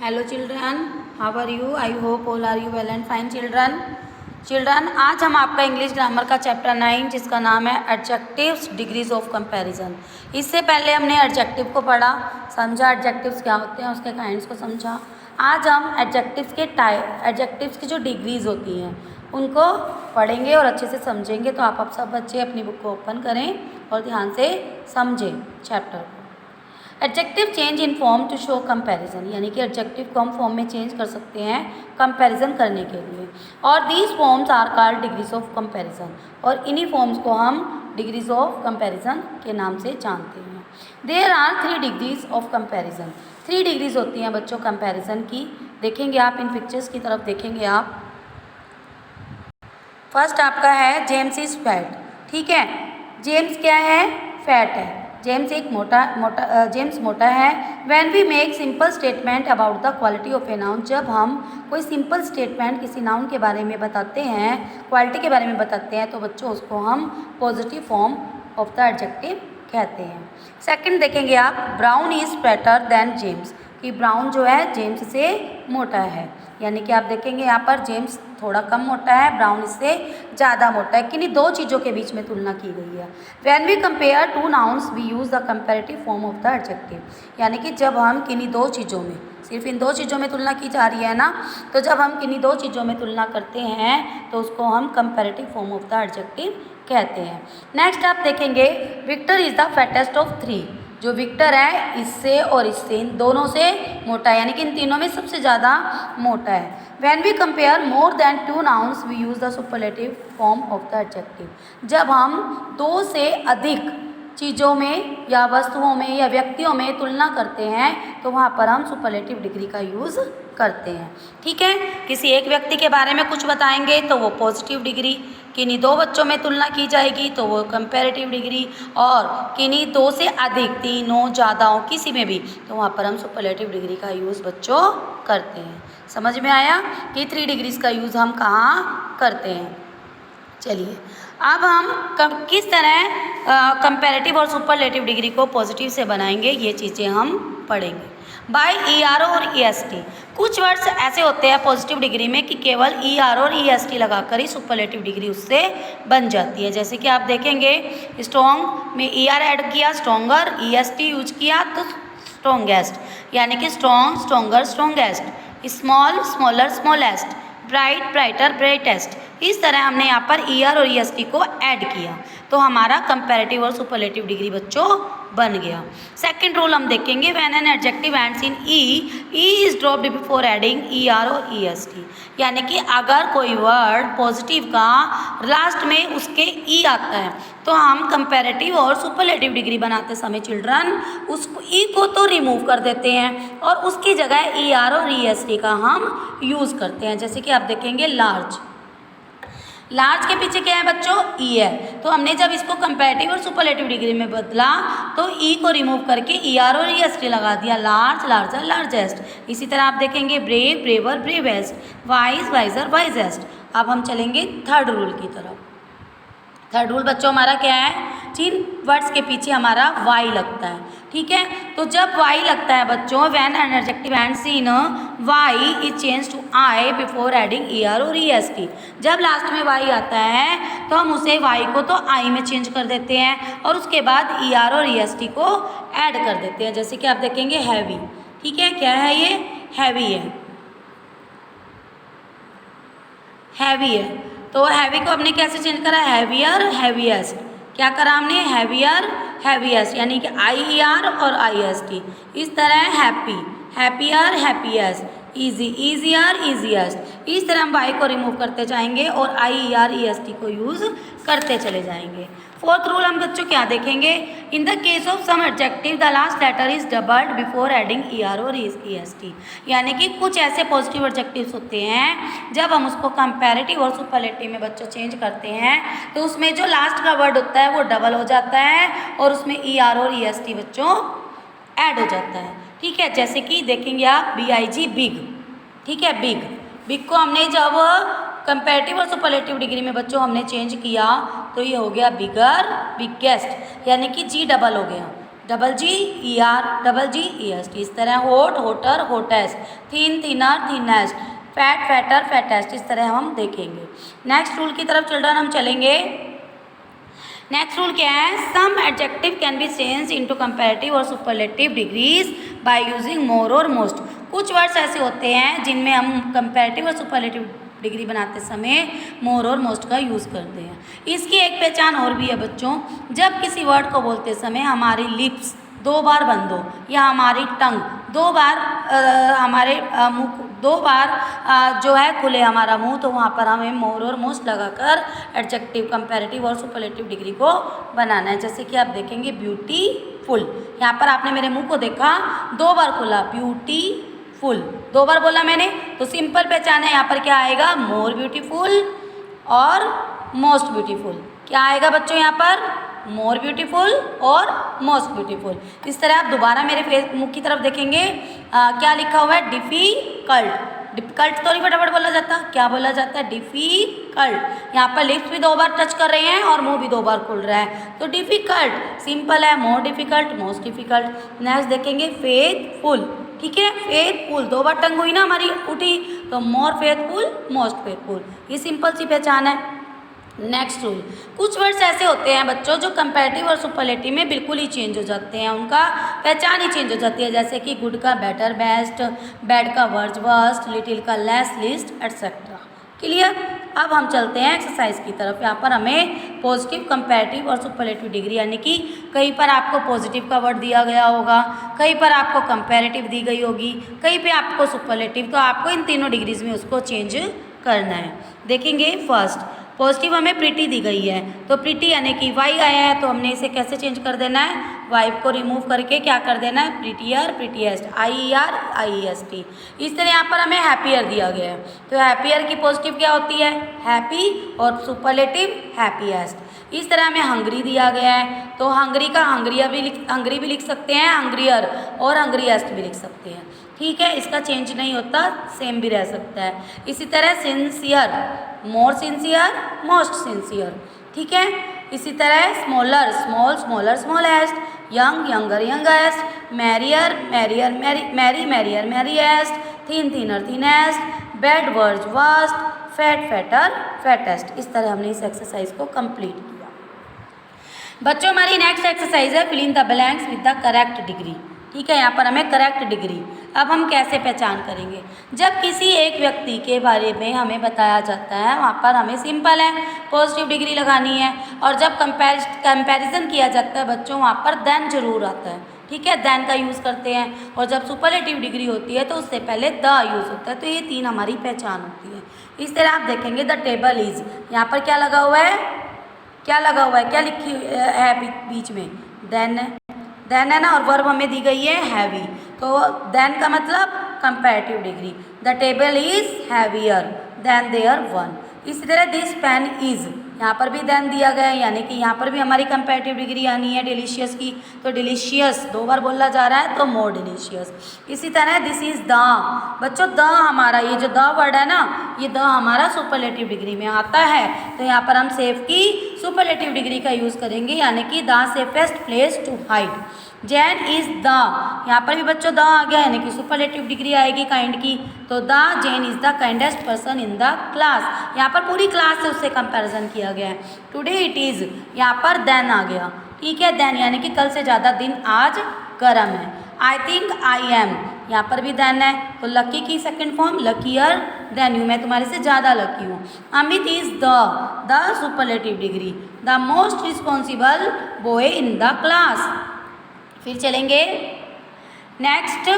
Hello children, how are you? I hope all are you well and fine children. Children आज हम आपका English grammar का chapter 9 जिसका नाम है एडजेक्टिव्स डिग्रीज ऑफ कंपैरिजन। इससे पहले हमने एडजेक्टिव को पढ़ा, समझा एडजेक्टिव्स क्या होते हैं, उसके काइंड्स को समझा। आज हम एडजेक्टिव्स की जो डिग्रीज होती हैं उनको पढ़ेंगे और अच्छे से समझेंगे। तो आप सब बच्चे अपनी बुक को ओपन करें और ध्यान से समझें चैप्टर को। Adjective change in form to show comparison, यानी कि एडजेक्टिव को हम फॉर्म में चेंज कर सकते हैं कंपैरिजन करने के लिए। और these forms are called degrees of comparison, और इन्हीं फॉर्म्स को हम डिग्रीज ऑफ कंपैरिजन के नाम से जानते हैं। There are 3 degrees of comparison. 3 degrees होती हैं बच्चों कंपैरिजन की। देखेंगे आप इन पिक्चर्स की तरफ देखेंगे आप। फर्स्ट आपका है जेम्स इज फैट। ठीक है, जेम्स क्या है? फैट है। जेम्स जेम्स मोटा है। When we make simple statement about the quality of a noun, जब हम कोई सिंपल स्टेटमेंट किसी नाउन के बारे में बताते हैं, क्वालिटी के बारे में बताते हैं, तो बच्चों उसको हम positive form of the adjective कहते हैं। सेकंड देखेंगे आप, Brown is fatter than James, कि ब्राउन जो है जेम्स से मोटा है, यानी कि आप देखेंगे यहाँ पर जेम्स थोड़ा कम मोटा है, ब्राउन इससे ज़्यादा मोटा है। किन्हीं 2 चीज़ों के बीच में तुलना की गई है। When we compare 2 nouns we use the comparative form of the adjective, यानी कि जब हम किन्हीं 2 चीज़ों में, सिर्फ इन 2 चीज़ों में तुलना की जा रही है ना, तो जब हम किन्हीं 2 चीज़ों में तुलना करते हैं तो उसको हम comparative form of the adjective कहते हैं। नेक्स्ट आप देखेंगे, Victor is the fattest of 3, जो विक्टर है इससे और इससे, इन दोनों से मोटा है, यानी कि इन तीनों में सबसे ज़्यादा मोटा है। When we compare more than 2 nouns we use the superlative form of the adjective, जब हम 2 से अधिक चीज़ों में या वस्तुओं में या व्यक्तियों में तुलना करते हैं तो वहाँ पर हम सुपरलेटिव डिग्री का यूज़ करते हैं। ठीक है, किसी एक व्यक्ति के बारे में कुछ बताएंगे तो वो पॉजिटिव डिग्री, किन्हीं 2 बच्चों में तुलना की जाएगी तो वो कंपैरेटिव डिग्री, और किन्हीं 2 से अधिक, 3 ज़्यादा हो किसी में भी, तो वहाँ पर हम सुपरलेटिव डिग्री का यूज़ बच्चों करते हैं। समझ में आया कि 3 डिग्रीज का यूज़ हम कहाँ करते हैं। चलिए अब हम किस तरह कंपैरेटिव और सुपरलेटिव डिग्री को पॉजिटिव से बनाएंगे, ये चीज़ें हम पढ़ेंगे। बाय ER और EST, कुछ वर्ड्स ऐसे होते हैं पॉजिटिव डिग्री में कि केवल ER और EST लगाकर ही सुपरलेटिव डिग्री उससे बन जाती है। जैसे कि आप देखेंगे, स्ट्रॉन्ग में ER ऐड किया, स्ट्रॉन्गर, EST यूज किया तो स्ट्रॉन्गेस्ट, यानी कि strong, stronger, strongest, small, smaller, smallest, bright, brighter, brightest. इस तरह हमने यहाँ पर ER और EST को ऐड किया तो हमारा कंपैरेटिव और सुपरलेटिव डिग्री बच्चों बन गया। सेकंड रूल हम देखेंगे, when an adjective ends in E is dropped before adding ER और EST, यानी कि अगर कोई वर्ड पॉजिटिव का लास्ट में उसके ई आता है तो हम कंपैरेटिव और सुपरलेटिव डिग्री बनाते समय चिल्ड्रन उस ई को तो रिमूव कर देते हैं और उसकी जगह ER और EST का हम यूज़ करते हैं। जैसे कि आप देखेंगे, लार्ज, लार्ज के पीछे क्या है बच्चों? ई है, तो हमने जब इसको कंपैरेटिव और सुपरलेटिव डिग्री में बदला तो ई को रिमूव करके ER और EST लगा दिया, लार्ज, लार्जर, लार्जेस्ट। इसी तरह आप देखेंगे, brave, braver, bravest, wise, wiser, wisest. अब हम चलेंगे थर्ड रूल की तरफ। थर्ड रूल बच्चों हमारा क्या है? जिन वर्ड्स के पीछे हमारा वाई लगता है, ठीक है, तो जब वाई लगता है बच्चों, when an adjective ends in Y is change to I before adding ER और EST, जब लास्ट में वाई आता है तो हम उसे वाई को तो आई में चेंज कर देते हैं और उसके बाद ER और EST को ऐड कर देते हैं। जैसे कि आप देखेंगे, हैवी, ठीक है, क्या है ये? हैवी है, हैवी है, तो हैवी को हमने कैसे चेंज करा? Heavier, heaviest. क्या करा हमने? हैवियर, हैवीएस्ट, यानी कि IER और IST। इस तरह happy, happier, happiest, easy, easier, easiest. इस तरह हम वाई को रिमूव करते जाएंगे और IER, EST को यूज़ करते चले जाएंगे। फोर्थ रूल हम बच्चों क्या देखेंगे, in the case of some adjective the last letter is doubled before adding ER और EST, यानी कि कुछ ऐसे पॉजिटिव एडजेक्टिव्स होते हैं जब हम उसको कंपैरेटिव और सुपरलेटिव में बच्चों चेंज करते हैं तो उसमें जो लास्ट का वर्ड होता है वो डबल हो जाता है और उसमें ER और EST बच्चों ऐड हो जाता है। ठीक है, जैसे कि देखेंगे आप, BIG, बिग, ठीक है, बिग, बिग को हमने जब कंपैरेटिव और सुपरलेटिव डिग्री में बच्चों हमने चेंज किया तो ये हो गया बिगर, बिगेस्ट, यानी कि G डबल हो गया, GGER इस तरह होट voter hottest, thin thinner thinnest, fat fatter fattest, इस तरह हम देखेंगे। नेक्स्ट रूल की तरफ चिल्ड्रन हम चलेंगे। नेक्स्ट रूल क्या है? Some adjective can be change into comparative और superlative degrees by using more और मोस्ट। कुछ वर्ड्स ऐसे होते हैं जिनमें हम कंपैरेटिव और सुपरलेटिव डिग्री बनाते समय मोर और मोस्ट का यूज़ करते हैं। इसकी एक पहचान और भी है बच्चों, जब किसी वर्ड को बोलते समय हमारी लिप्स 2 बार बंद हो या हमारी टंग 2 बार हमारे मुँह 2 बार जो है खुले हमारा मुंह, तो वहाँ पर हमें मोर और मोस्ट लगाकर एडजेक्टिव, कंपैरेटिव और सुपरलेटिव डिग्री को बनाना है। जैसे कि आप देखेंगे ब्यूटीफुल, यहाँ पर आपने मेरे मुंह को देखा 2 बार खुला, ब्यूटीफुल 2 बार बोला मैंने, तो सिंपल पहचान है यहाँ पर क्या आएगा? मोर ब्यूटीफुल और मोस्ट ब्यूटीफुल। क्या आएगा बच्चों यहाँ पर? मोर ब्यूटीफुल और मोस्ट ब्यूटीफुल। इस तरह आप दोबारा मेरे फेस मुख की तरफ देखेंगे, क्या लिखा हुआ है? डिफ़िकल्ट। डिफ़िकल्ट तो नहीं फटाफट बोला जाता, क्या बोला जाता है? डिफ़िकल्ट। यहाँ पर लिप्स भी 2 बार टच कर रहे हैं और मुंह भी 2 बार खुल रहा है, तो डिफ़िकल्ट सिंपल है, more difficult, most difficult. Next देखेंगे फेथफुल, ठीक है, फेथफुल 2 बार टंग हुई ना हमारी उठी, तो मोर फेथफुल, मोस्ट फेथफुल, ये सिंपल सी पहचान है। नेक्स्ट रूल, कुछ वर्ड्स ऐसे होते हैं बच्चों जो कंपैरेटिव और सुपरलेटिव में बिल्कुल ही चेंज हो जाते हैं, उनका पहचान ही चेंज हो जाती है। जैसे कि गुड का बेटर बेस्ट, बैड का वर्स्ट वर्स्ट, लिटिल का लेस लिस्ट एटसेट्रा। क्लियर? अब हम चलते हैं एक्सरसाइज की तरफ। यहाँ पर हमें पॉजिटिव, कंपैरेटिव और सुपरलेटिव डिग्री, यानी कि कहीं पर आपको पॉजिटिव का वर्ड दिया गया होगा, कहीं पर आपको कंपैरेटिव दी गई होगी, कहीं पे आपको सुपरलेटिव, तो आपको इन तीनों डिग्रीज में उसको चेंज करना है। देखेंगे फर्स्ट, पॉजिटिव हमें प्रिटी दी गई है, तो प्रिटी यानी कि वाई आया है, तो हमने इसे कैसे चेंज कर देना है? वाई को रिमूव करके क्या कर देना है? Prettier prettiest, IER IEST। इस तरह यहाँ पर हमें हैप्पियर दिया गया है, तो हैप्पियर की पॉजिटिव क्या होती है? हैप्पी, और सुपरलेटिव हैप्पीएस्ट। इस तरह हमें हंग्री दिया गया है, तो हंग्री का हंग्री भी लिख सकते हैं, हंग्रियर और हंग्रीएस्ट भी लिख सकते हैं, ठीक है, इसका चेंज नहीं होता, सेम भी रह सकता है। इसी तरह sincere, more sincere, most sincere, ठीक है। इसी तरह smaller, small smaller smallest, young younger youngest, merrier merrier merry merrier merriest, thin thinner thinnest, bad worse worst, fat fatter fattest. इस तरह हमने इस एक्सरसाइज को कंप्लीट किया। बच्चों हमारी नेक्स्ट एक्सरसाइज है fill in the blanks with the correct degree, ठीक है। यहाँ पर हमें करेक्ट डिग्री, अब हम कैसे पहचान करेंगे? जब किसी एक व्यक्ति के बारे में हमें बताया जाता है, वहाँ पर हमें सिंपल है पॉजिटिव डिग्री लगानी है, और जब कंपैरिजन किया जाता है बच्चों, वहाँ पर देन जरूर आता है, ठीक है, देन का यूज़ करते हैं। और जब सुपरलेटिव डिग्री होती है तो उससे पहले द यूज़ होता है। तो ये 3 हमारी पहचान होती है। इस तरह आप देखेंगे द टेबल इज़, यहाँ पर क्या लगा हुआ है? क्या लगा हुआ है? क्या लिखी है बीच में? देन है ना, और वर्ब हमें दी गई है हैवी, तो देन का मतलब comparative degree. The table is heavier than there one. इसी तरह दिस पेन इज, यहाँ पर भी देन दिया गया है, यानी कि यहाँ पर भी हमारी कंपैरेटिव डिग्री आनी है डिलीशियस की, तो डिलीशियस 2 बार बोला जा रहा है, तो मोर डिलीशियस। इसी तरह दिस इज द, बच्चों द हमारा, ये जो द वर्ड है ना, ये द हमारा सुपरलेटिव डिग्री में आता है, तो यहाँ पर हम सेफ की सुपरलेटिव डिग्री का यूज़ करेंगे, यानी कि the safest place to hide. Jain is the, यहाँ पर भी बच्चों द आ गया, यानी कि सुपरलेटिव डिग्री आएगी काइंड की, तो the Jain is the kindest person in the class. यहाँ पर पूरी क्लास से उससे कंपैरिजन किया गया है। टुडे इट इज़, यहाँ पर देन आ गया, ठीक है, देन यानी कि कल से ज़्यादा दिन आज गर्म है। आई थिंक आई एम, यहाँ पर भी देन है, तो लकी की second form luckier than you, मैं तुम्हारे से ज़्यादा लकी हूँ। Amit is the superlative degree, the most responsible boy in the class. फिर चलेंगे नेक्स्ट,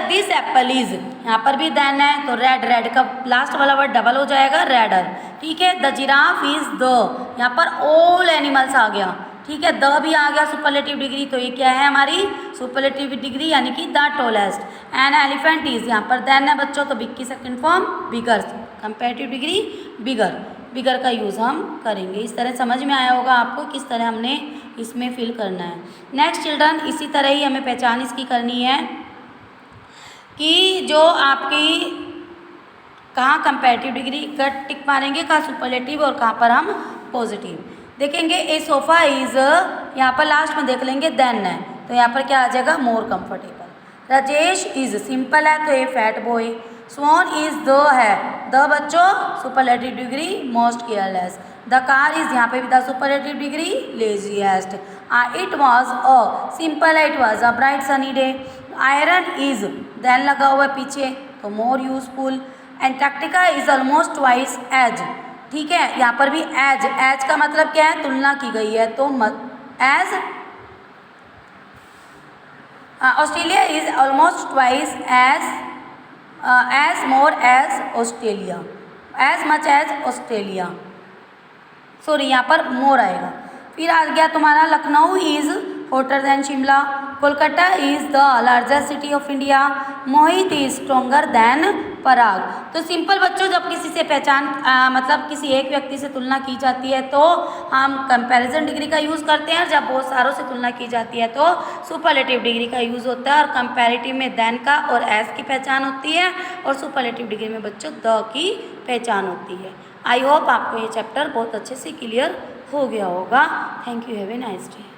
दिस एप्पल इज, यहाँ पर भी देन है, तो रेड, रेड का लास्ट वाला वर्ड डबल हो जाएगा, रेडर, ठीक है। द जिराफ इज द, यहाँ पर ऑल एनिमल्स आ गया, ठीक है, द भी आ गया सुपरलेटिव डिग्री, तो ये क्या है हमारी सुपरलेटिव डिग्री, यानी कि the tallest. An elephant is, यहाँ पर देन है बच्चों, तो बिग की सेकेंड फॉर्म बिगर, कंपैरेटिव डिग्री बिगर, बिगर का यूज़ हम करेंगे। इस तरह समझ में आया होगा आपको किस तरह हमने इसमें फिल करना है। नेक्स्ट चिल्ड्रन, इसी तरह ही हमें पहचान इसकी करनी है कि जो आपकी कहाँ कंपैरेटिव डिग्री का टिक मारेंगे, कहाँ सुपरलेटिव और कहाँ पर हम पॉजिटिव। देखेंगे ए सोफ़ा इज़, यहाँ पर लास्ट में देख लेंगे देन है, तो यहाँ पर क्या आ जाएगा more comfortable. Rajesh is simple है तो a fat boy. Swan is the है, द बच्चों superlative degree most careless. The car is यहाँ पे भी the superlative degree laziest. It was a simple है, it was a bright sunny day. Iron is than लगा हुआ है पीछे तो more useful. Antarctica is almost twice as, ठीक है, यहाँ पर भी एज, एज का मतलब क्या है, तुलना की गई है, तो as Australia is almost twice as more as Australia, as much as Australia, sorry यहाँ पर मोर आएगा। फिर आ गया तुम्हारा Lucknow is hotter than Shimla. Kolkata is the largest city of India. Mohit is stronger than Parag. तो सिंपल बच्चों, जब किसी से पहचान मतलब किसी एक व्यक्ति से तुलना की जाती है तो हम कंपैरिजन डिग्री का यूज़ करते हैं, और जब बहुत सारों से तुलना की जाती है तो सुपरलेटिव डिग्री का यूज़ होता है। और कंपैरेटिव में देन का और एज की पहचान होती है, और सुपरलेटिव डिग्री में बच्चों द की पहचान होती है। आई होप आपको ये चैप्टर बहुत अच्छे से क्लियर हो गया होगा। Thank you, have a nice day.